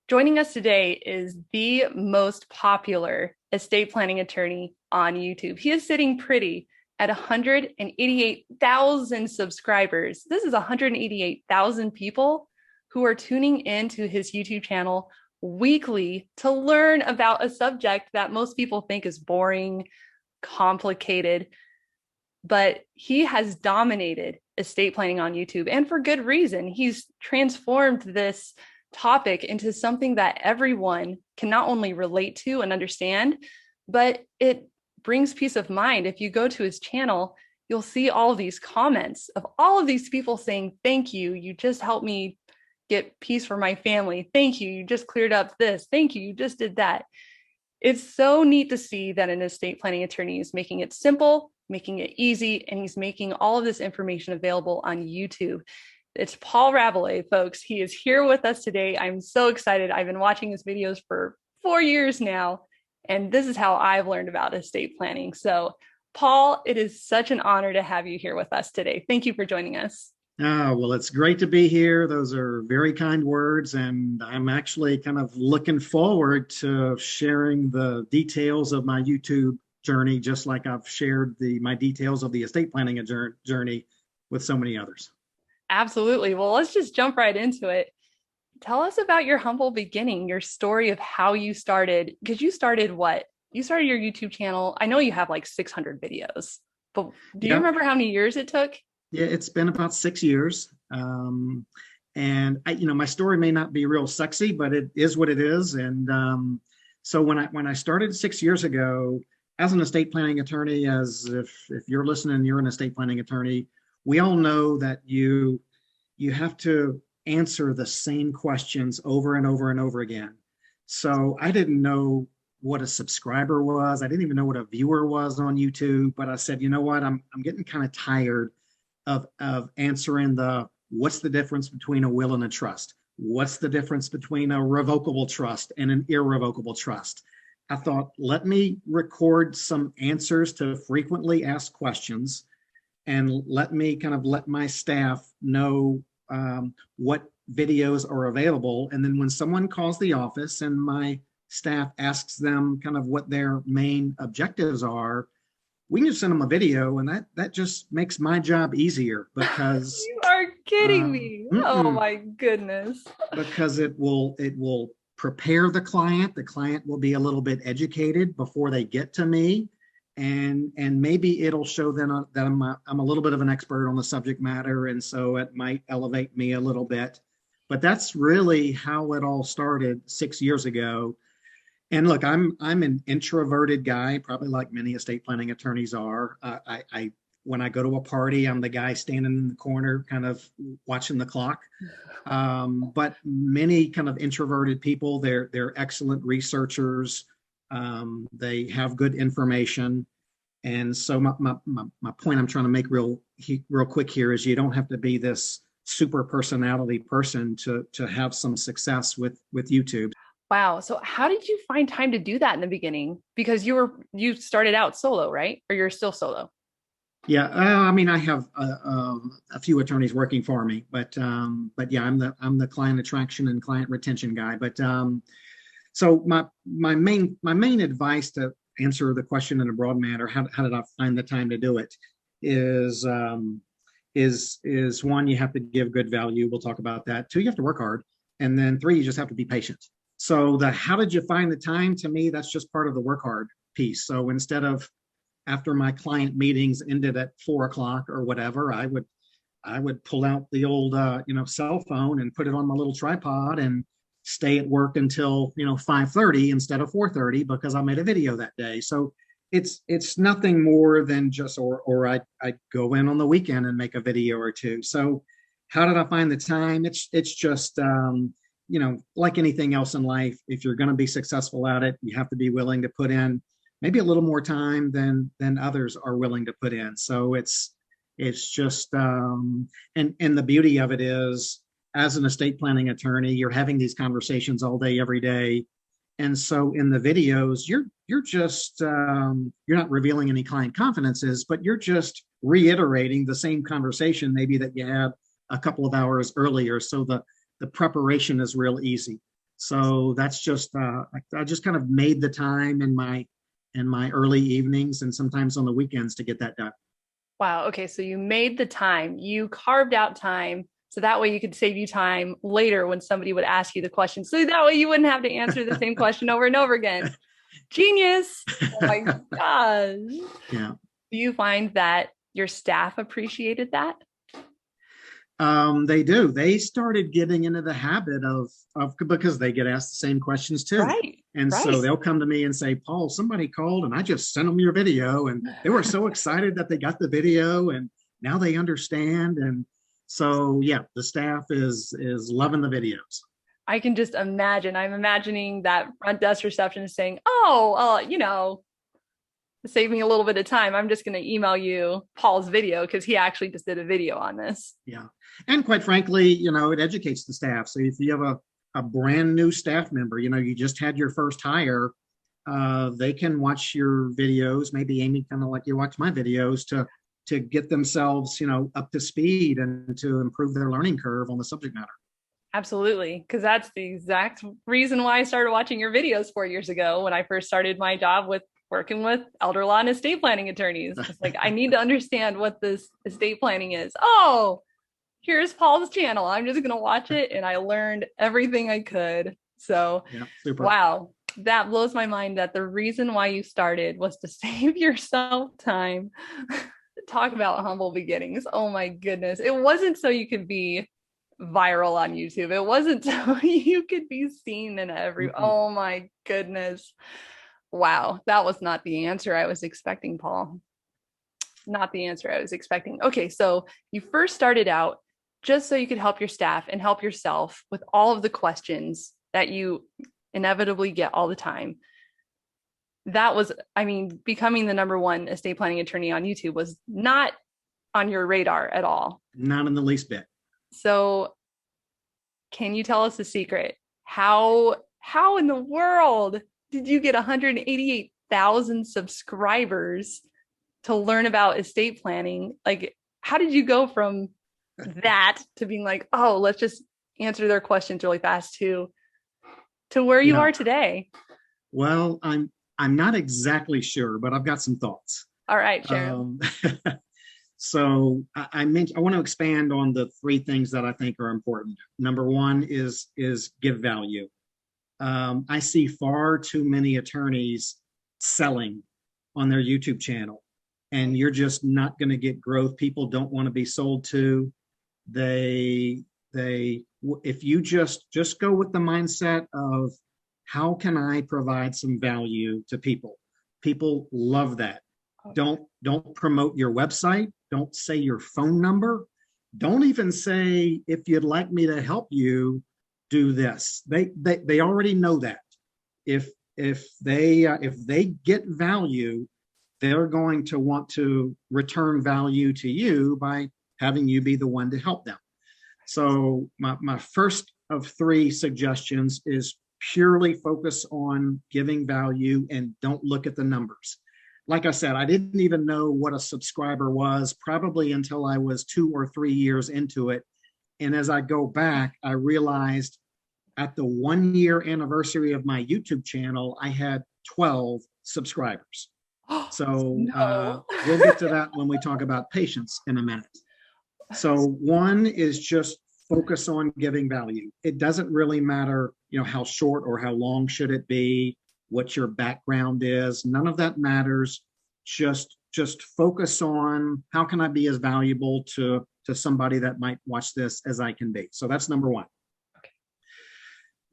Joining us today is the most popular estate planning attorney on YouTube. He is sitting pretty at 188,000 subscribers. This is 188,000 people who are tuning into his YouTube channel weekly to learn about a subject that most people think is boring, complicated, but he has dominated estate planning on YouTube, and for good reason. He's transformed this topic into something that everyone can not only relate to and understand, but it brings peace of mind. If you go to his channel, you'll see all of these comments of all of these people saying, "Thank you, you just helped me get peace for my family. Thank you, you just cleared up this. Thank you, you just did that." It's so neat to see that an estate planning attorney is making it simple, making it easy, and he's making all of this information available on YouTube. It's Paul Rabalais, folks. He is here with us today. I'm so excited. I've been watching his videos for 4 years now, and this is how I've learned about estate planning. So, Paul, it is such an honor to have you here with us today. Thank you for joining us. Well, it's great to be here. Those are very kind words, and I'm actually kind of looking forward to sharing the details of my YouTube journey, just like I've shared my details of the estate planning journey with so many others. Absolutely. Well, let's just jump right into it. Tell us about your humble beginning, your story of how you started, because you started what? You started your YouTube channel. I know you have like 600 videos, but do you remember how many years it took? Yeah, it's been about 6 years. And my story may not be real sexy, but it is what it is. And so when I started 6 years ago as an estate planning attorney, as if you're listening, you're an estate planning attorney, we all know that you have to answer the same questions over and over and over again. So I didn't know what a subscriber was. I didn't even know what a viewer was on YouTube, but I said, you know what, I'm getting kind of tired of answering what's the difference between a will and a trust? What's the difference between a revocable trust and an irrevocable trust? I thought, let me record some answers to frequently asked questions, and let my staff know what videos are available. And then when someone calls the office and my staff asks them kind of what their main objectives are, we can just send them a video, and that just makes my job easier, because you are kidding me. Oh my goodness. Because it will prepare the client. The client will be a little bit educated before they get to me. And maybe it'll show them that I'm a little bit of an expert on the subject matter, and so it might elevate me a little bit. But that's really how it all started 6 years ago. And look, I'm an introverted guy, probably like many estate planning attorneys are. When I go to a party, I'm the guy standing in the corner, kind of watching the clock. But many kind of introverted people, they're excellent researchers. They have good information. And so my point I'm trying to make real quick here is you don't have to be this super personality person to have some success with YouTube. Wow. So how did you find time to do that in the beginning? Because you started out solo, right? Or you're still solo? Yeah, I have a few attorneys working for me, but yeah, I'm the client attraction and client retention guy. But so my main advice to answer the question in a broad manner, how did I find the time to do it, is one, you have to give good value. We'll talk about that. Two, you have to work hard, and then three, you just have to be patient. So how did you find the time? To me, that's just part of the work hard piece. So instead of after my client meetings ended at 4 o'clock or whatever, I would pull out the old cell phone and put it on my little tripod and stay at work until 5:30 instead of 4:30 because I made a video that day. So it's nothing more than just or I go in on the weekend and make a video or two. So how did I find the time? It's just like anything else in life, if you're going to be successful at it, you have to be willing to put in maybe a little more time than others are willing to put in. So it's just and the beauty of it is, as an estate planning attorney, you're having these conversations all day, every day. And so in the videos, you're just you're not revealing any client confidences, but you're just reiterating the same conversation maybe that you had a couple of hours earlier. So the preparation is real easy. So that's just I just kind of made the time in my early evenings and sometimes on the weekends to get that done. Wow. Okay. So you made the time, you carved out time. So that way you could save you time later when somebody would ask you the question. So that way you wouldn't have to answer the same question over and over again. Genius. Oh my gosh. Yeah. Do you find that your staff appreciated that? They do. They started getting into the habit of because they get asked the same questions too. Right. And so Right. they'll come to me and say, Paul, somebody called and I just sent them your video. And they were so excited that they got the video and now they understand. And so, yeah, the staff is loving the videos. I can just imagine. I'm imagining that front desk receptionist saying, "Oh, save me a little bit of time. I'm just going to email you Paul's video because he actually just did a video on this." Yeah. And quite frankly, it educates the staff. So if you have a brand new staff member, you just had your first hire, they can watch your videos, maybe Amy, kind of like you watch my videos to get themselves, up to speed and to improve their learning curve on the subject matter. Absolutely. Because that's the exact reason why I started watching your videos 4 years ago when I first started my job with working with elder law and estate planning attorneys. It's like, I need to understand what this estate planning is. Oh, here's Paul's channel. I'm just going to watch it. And I learned everything I could. So, yeah, super. Wow, that blows my mind that the reason why you started was to save yourself time. Talk about humble beginnings. Oh my goodness. It wasn't so you could be viral on YouTube. It wasn't so you could be seen in every, oh my goodness. Wow, that was not the answer I was expecting, Paul. Not the answer I was expecting. Okay, so you first started out just so you could help your staff and help yourself with all of the questions that you inevitably get all the time. That was, becoming the #1 estate planning attorney on YouTube was not on your radar at all. Not in the least bit. So can you tell us the secret? How in the world did you get 188,000 subscribers to learn about estate planning? Like, how did you go from that to being like, oh, let's just answer their questions really fast to where you are today? Well, I'm not exactly sure, but I've got some thoughts. All right, share. So I want to expand on the 3 things that I think are important. Number 1 is give value. I see far too many attorneys selling on their YouTube channel, and you're just not going to get growth. People don't want to be sold to. If you just go with the mindset of how can I provide some value to people? People love that. Okay. Don't promote your website. Don't say your phone number. Don't even say, if you'd like me to help you do this. They already know that. If they get value, they're going to want to return value to you by having you be the one to help them. So my first of 3 suggestions is purely focus on giving value and don't look at the numbers. Like I said, I didn't even know what a subscriber was probably until I was 2 or 3 years into it. And as I go back, I realized at the 1-year anniversary of my YouTube channel, I had 12 subscribers. So we'll get to that when we talk about patience in a minute. So 1 is just focus on giving value. It doesn't really matter, how short or how long should it be, what your background is. None of that matters. Just focus on how can I be as valuable to somebody that might watch this as I can be. So that's number 1. Okay.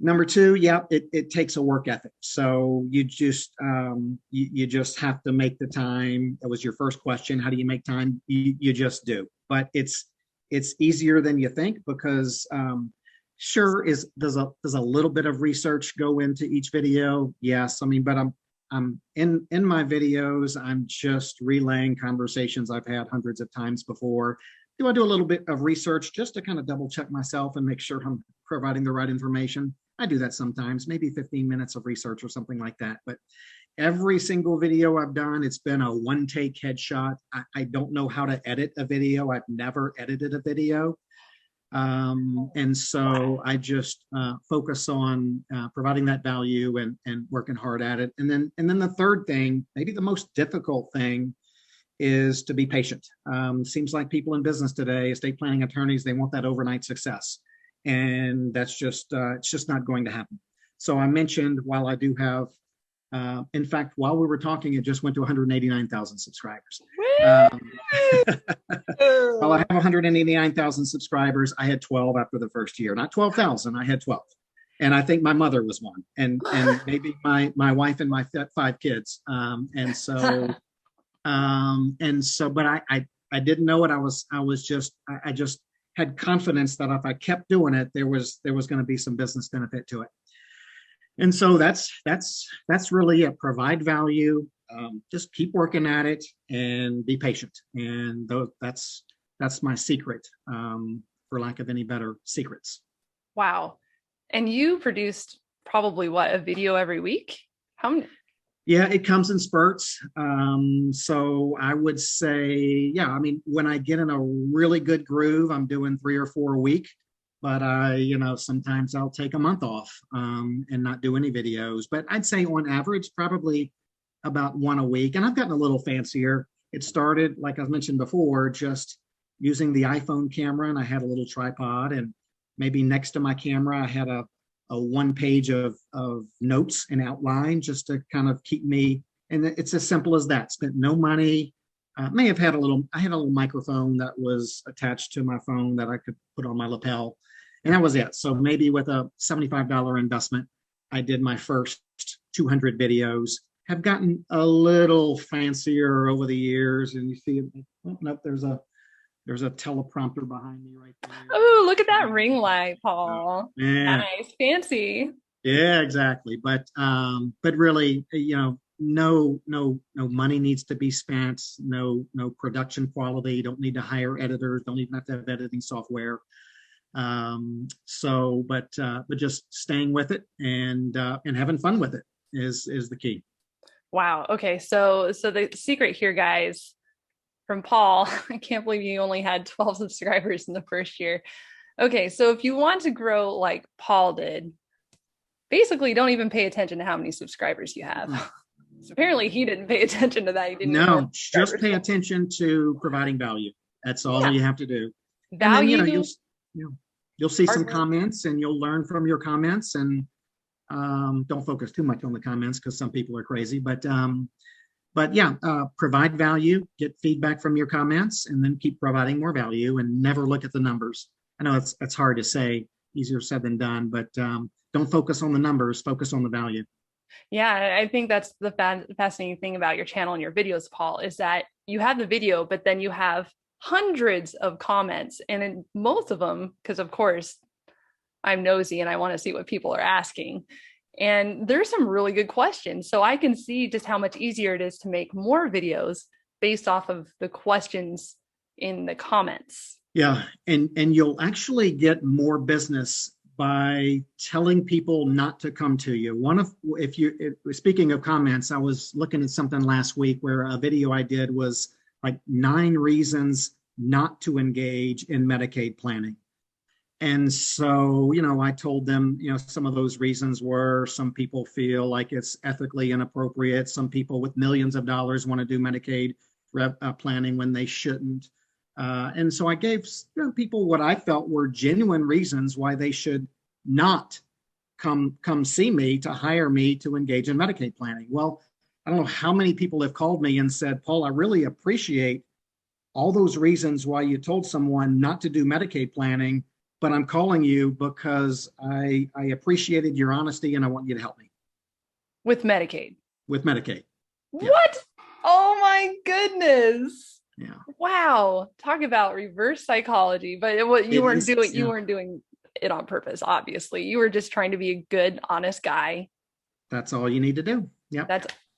Number 2, it takes a work ethic. So you just have to make the time. That was your first question. How do you make time? You just do. But it's easier than you think because sure does a little bit of research go into each video? Yes. But I'm in my videos, I'm just relaying conversations I've had hundreds of times before. Do I do a little bit of research just to kind of double check myself and make sure I'm providing the right information? I do that sometimes, maybe 15 minutes of research or something like that. But every single video I've done, it's been a 1-take headshot. I don't know how to edit a video. I've never edited a video. And so I just focus on providing that value and working hard at it. And then the third thing, maybe the most difficult thing, is to be patient. Seems like people in business today, estate planning attorneys, they want that overnight success, and that's just it's just not going to happen. So I mentioned, while I do have, in fact, while we were talking, it just went to 189,000 subscribers. While I have 189,000 subscribers, I had 12 after the first year. Not 12,000, I had 12. And I think my mother was one, and maybe my wife and my 5 kids. But I didn't know it. I just had confidence that if I kept doing it, there was going to be some business benefit to it. And so that's really it. Provide value, just keep working at it, and be patient. And that's my secret, for lack of any better secrets. Wow. And you produced probably a video every week? How many? Yeah, it comes in spurts. So I would say, yeah, I mean, when I get in a really good groove, I'm doing 3 or 4 a week. But sometimes I'll take a month off and not do any videos. But I'd say on average, probably about 1 a week. And I've gotten a little fancier. It started, like I mentioned before, just using the iPhone camera, and I had a little tripod, and maybe next to my camera, I had a 1 page of notes and outline, just to kind of keep me. And it's as simple as that. Spent no money. I had a little microphone that was attached to my phone that I could put on my lapel, and that was it. So maybe with a $75 investment, I did my first 200 videos. Have gotten a little fancier over the years, and you see, oh, nope, there's a teleprompter behind me right there. Oh, look at that ring light, Paul. Yeah. Nice, fancy. Yeah, exactly. But really, no money needs to be spent. No production quality. Don't need to hire editors. Don't even have to have editing software. But just staying with it and having fun with it is the key. Wow. Okay. So the secret here, guys, from Paul, I can't believe you only had 12 subscribers in the first year. Okay. So if you want to grow like Paul did, basically don't even pay attention to how many subscribers you have. So apparently he didn't pay attention to that. He didn't. No, just pay attention to providing value. That's all you have to do. Value. And then, you'll see some comments, and you'll learn from your comments, and don't focus too much on the comments, because some people are crazy, but provide value, get feedback from your comments, and then keep providing more value, and never look at the numbers. I know it's hard to say, easier said than done, but don't focus on the numbers, focus on the value. Yeah, I think that's the fascinating thing about your channel and your videos, Paul, is that you have the video, but then you have hundreds of comments, and in most of them, because of course I'm nosy and I want to see what people are asking, and there's some really good questions. So I can see just how much easier it is to make more videos based off of the questions in the comments. Yeah, and you'll actually get more business by telling people not to come to you. Speaking of comments, I was looking at something last week where a video I did was like 9 reasons not to engage in Medicaid planning. And so, I told them, some of those reasons were, some people feel like it's ethically inappropriate. Some people with millions of dollars want to do Medicaid planning when they shouldn't. And so I gave people what I felt were genuine reasons why they should not come see me, to hire me to engage in Medicaid planning. Well, I don't know how many people have called me and said, Paul, I really appreciate all those reasons why you told someone not to do Medicaid planning, but I'm calling you because I appreciated your honesty and I want you to help me. With Medicaid? With Medicaid. Yeah. What? Oh my goodness. Yeah. Wow. Talk about reverse psychology. But you weren't doing it on purpose, obviously. You were just trying to be a good, honest guy. That's all you need to do. Yeah.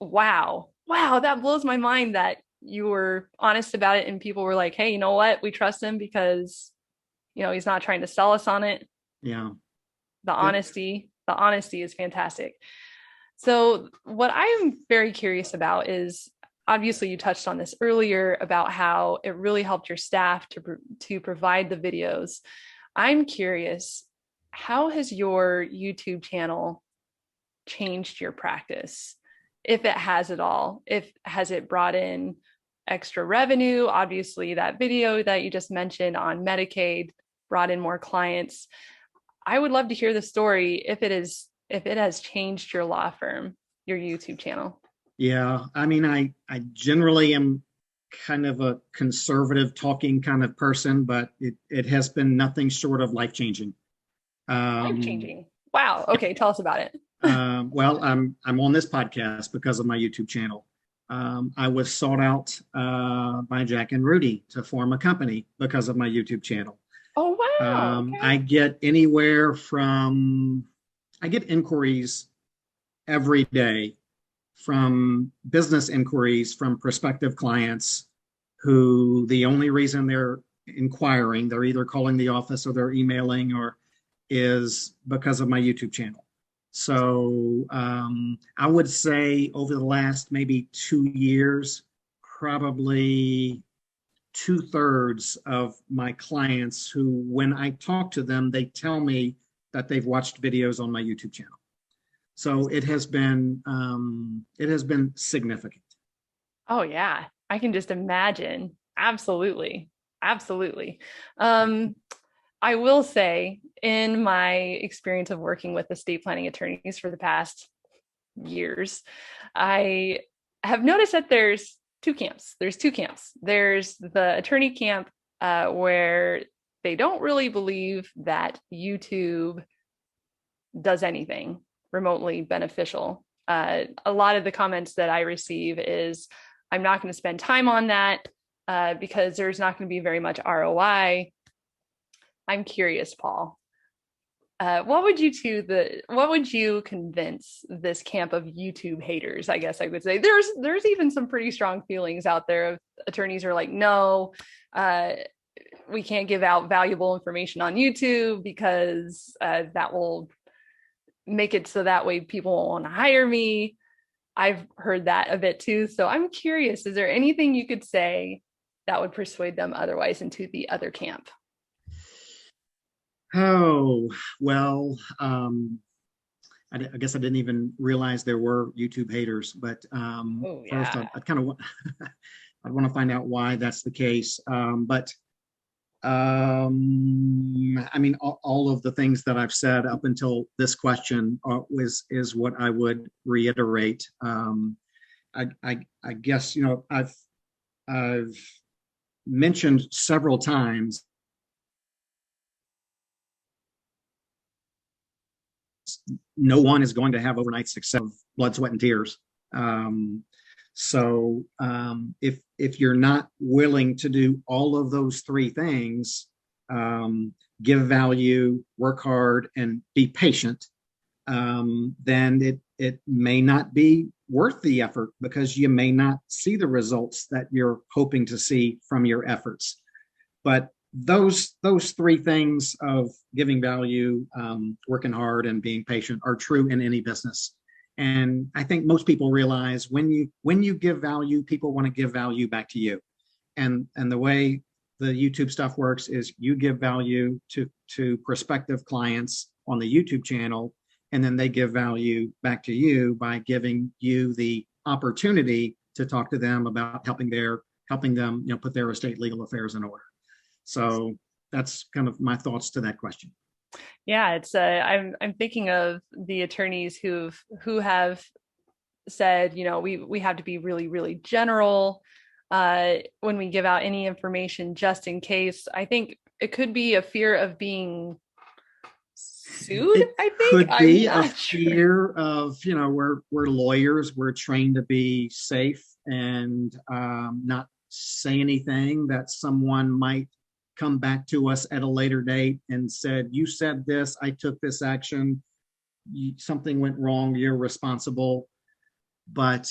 Wow. That blows my mind that you were honest about it and people were like, hey, you know what? We trust him because, he's not trying to sell us on it. Yeah. The honesty is fantastic. So what I'm very curious about is, obviously you touched on this earlier about how it really helped your staff to provide the videos. I'm curious, how has your YouTube channel changed your practice? If it has at all, if has it brought in extra revenue? Obviously, that video that you just mentioned on Medicaid brought in more clients. I would love to hear the story if it has changed your law firm, your YouTube channel. Yeah, I mean, I generally am kind of a conservative talking kind of person, but it has been nothing short of life changing. Life Um, changing. Wow. Okay, tell us about it. well, I'm on this podcast because of my YouTube channel. I was sought out by Jack and Rudy to form a company because of my YouTube channel. Oh, wow. Okay. I get anywhere from I get inquiries every day from business inquiries from prospective clients who the only reason they're inquiring, they're either calling the office or they're emailing or is because of my YouTube channel. So I would say over the last maybe 2 years, probably 2/3 of my clients who, when I talk to them, they tell me that they've watched videos on my YouTube channel. So it has been significant. Oh, yeah. I can just imagine. Absolutely. Absolutely. Um, I will say, in my experience of working with estate planning attorneys for the past years, I have noticed that there's two camps. There's two camps. There's the attorney camp where they don't really believe that YouTube does anything remotely beneficial. A lot of the comments that I receive is, I'm not going to spend time on that because there's not going to be very much ROI. I'm curious, Paul. What would you convince this camp of YouTube haters? I guess I would say there's even some pretty strong feelings out there of attorneys are like, no, we can't give out valuable information on YouTube because that will make it so that way people won't want to hire me. I've heard that a bit too. So I'm curious, is there anything you could say that would persuade them otherwise into the other camp? Oh, well, I guess I didn't even realize there were YouTube haters, but Oh, first yeah. I kind of I want to find out why that's the case. But I mean, all of the things that I've said up until this question is what I would reiterate. I guess, you know, I've mentioned several times no one is going to have overnight success of blood, sweat, and tears. If you're not willing to do all of those three things, give value, work hard, and be patient, then it may not be worth the effort because you may not see the results that you're hoping to see from your efforts. But those three things of giving value, working hard, and being patient are true in any business. And I think most people realize when you give value, people want to give value back to you. And the way the YouTube stuff works is you give value to prospective clients on the YouTube channel, and then they give value back to you by giving you the opportunity to talk to them about helping them, you know, put their estate legal affairs in order. So that's kind of my thoughts to that question. Yeah, it's I'm thinking of the attorneys who have said, you know, we have to be really, really general when we give out any information just in case. I think it could be a fear of being sued. It I think could I'm be a not sure. fear of, you know, we're lawyers, we're trained to be safe and not say anything that someone might come back to us at a later date and said, you said this, I took this action, something went wrong, you're responsible. But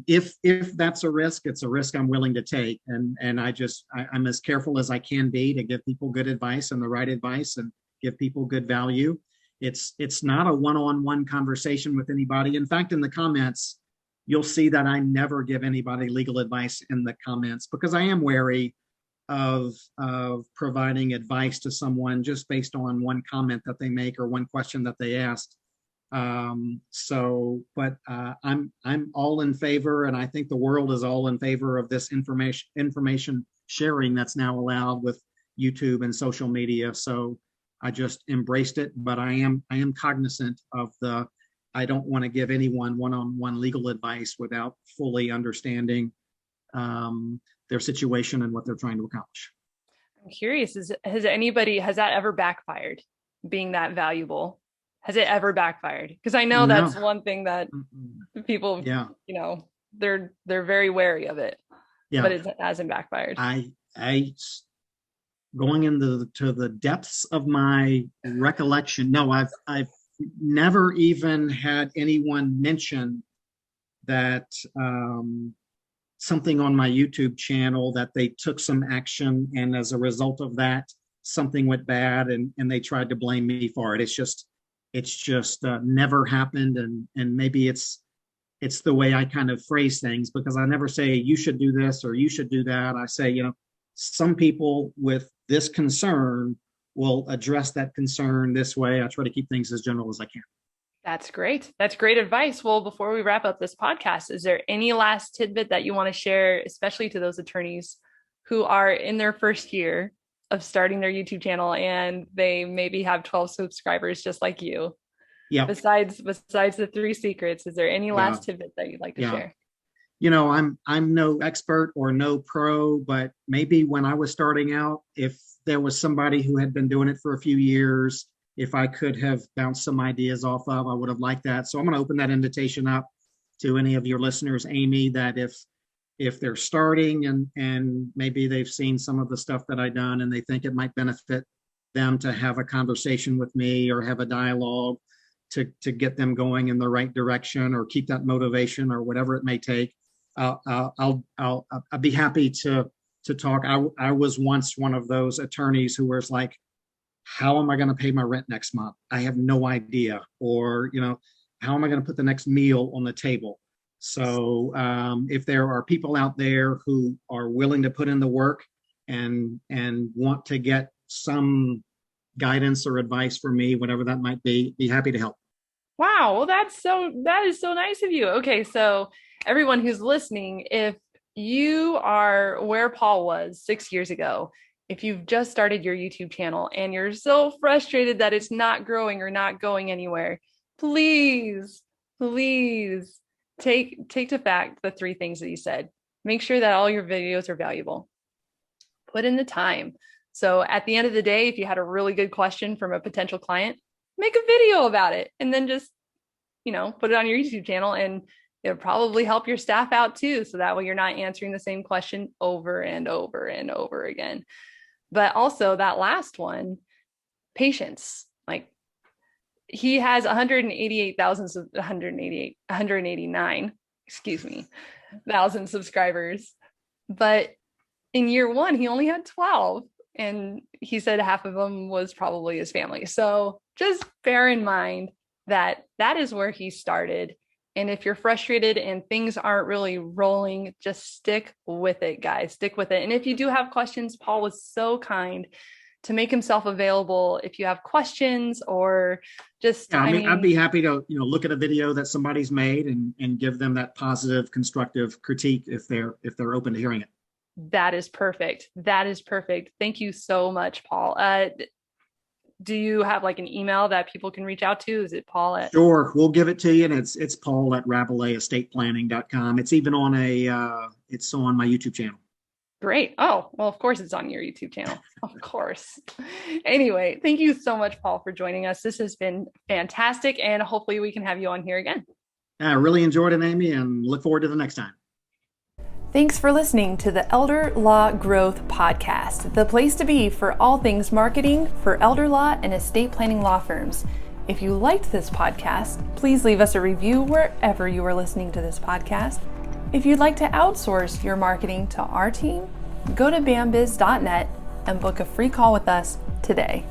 if that's a risk, it's a risk I'm willing to take, and I'm as careful as I can be to give people good advice and the right advice and give people good value. It's not a one-on-one conversation with anybody. In fact, in the comments, you'll see that I never give anybody legal advice in the comments because I am wary of providing advice to someone just based on one comment that they make or one question that they asked. But I'm all in favor, and I think the world is all in favor of this information sharing that's now allowed with YouTube and social media. So I just embraced it, but I am cognizant of I don't want to give anyone one-on-one legal advice without fully understanding their situation and what they're trying to accomplish. I'm curious, has that ever backfired, being that valuable? Has it ever backfired? Because I know that's one thing that people, they're very wary of it, but it hasn't backfired. I going into the depths of my recollection, no, I've never even had anyone mention that something on my YouTube channel that they took some action, and as a result of that, something went bad, and they tried to blame me for it. It's just never happened, and maybe it's the way I kind of phrase things, because I never say you should do this or you should do that. I say, some people with this concern will address that concern this way. I try to keep things as general as I can. That's great. That's great advice. Well, before we wrap up this podcast, is there any last tidbit that you want to share, especially to those attorneys who are in their first year of starting their YouTube channel and they maybe have 12 subscribers just like you? Yeah. Besides the 3 secrets, is there any last tidbit that you'd like to share? I'm no expert or no pro, but maybe when I was starting out, if there was somebody who had been doing it for a few years, if I could have bounced some ideas off of, I would have liked that. So I'm going to open that invitation up to any of your listeners, Amy, that if they're starting and maybe they've seen some of the stuff that I've done and they think it might benefit them to have a conversation with me or have a dialogue to get them going in the right direction or keep that motivation or whatever it may take, I'll be happy to talk. I was once one of those attorneys who was like, how am I going to pay my rent next month? I have no idea. Or, how am I going to put the next meal on the table? So if there are people out there who are willing to put in the work and want to get some guidance or advice from me, whatever that might be happy to help. Wow. Well, that is so nice of you. Okay. So everyone who's listening, if you are where Paul was 6 years ago, if you've just started your YouTube channel and you're so frustrated that it's not growing or not going anywhere, please take to fact the 3 things that you said. Make sure that all your videos are valuable. Put in the time. So at the end of the day, if you had a really good question from a potential client, make a video about it and then just, put it on your YouTube channel, and it'll probably help your staff out too. So that way you're not answering the same question over and over and over again. But also that last one, patience. Like, he has 189, thousand subscribers. But in year 1, he only had 12. And he said half of them was probably his family. So just bear in mind that is where he started. And if you're frustrated and things aren't really rolling, just stick with it, guys. Stick with it. And if you do have questions, Paul was so kind to make himself available. If you have questions or just, I'd be happy to, look at a video that somebody's made and give them that positive, constructive critique if they're open to hearing it. That is perfect. Thank you so much, Paul. Do you have like an email that people can reach out to? Is it Paul at? Sure, we'll give it to you, and it's Paul at RabalaiEstatePlanning.com. It's even on it's on my YouTube channel. Great. Oh, well, of course it's on your YouTube channel. Of course. Anyway, thank you so much, Paul, for joining us. This has been fantastic, and hopefully we can have you on here again. I really enjoyed it, Amy, and look forward to the next time. Thanks for listening to the Elder Law Growth Podcast, the place to be for all things marketing for elder law and estate planning law firms. If you liked this podcast, please leave us a review wherever you are listening to this podcast. If you'd like to outsource your marketing to our team, go to bambiz.net and book a free call with us today.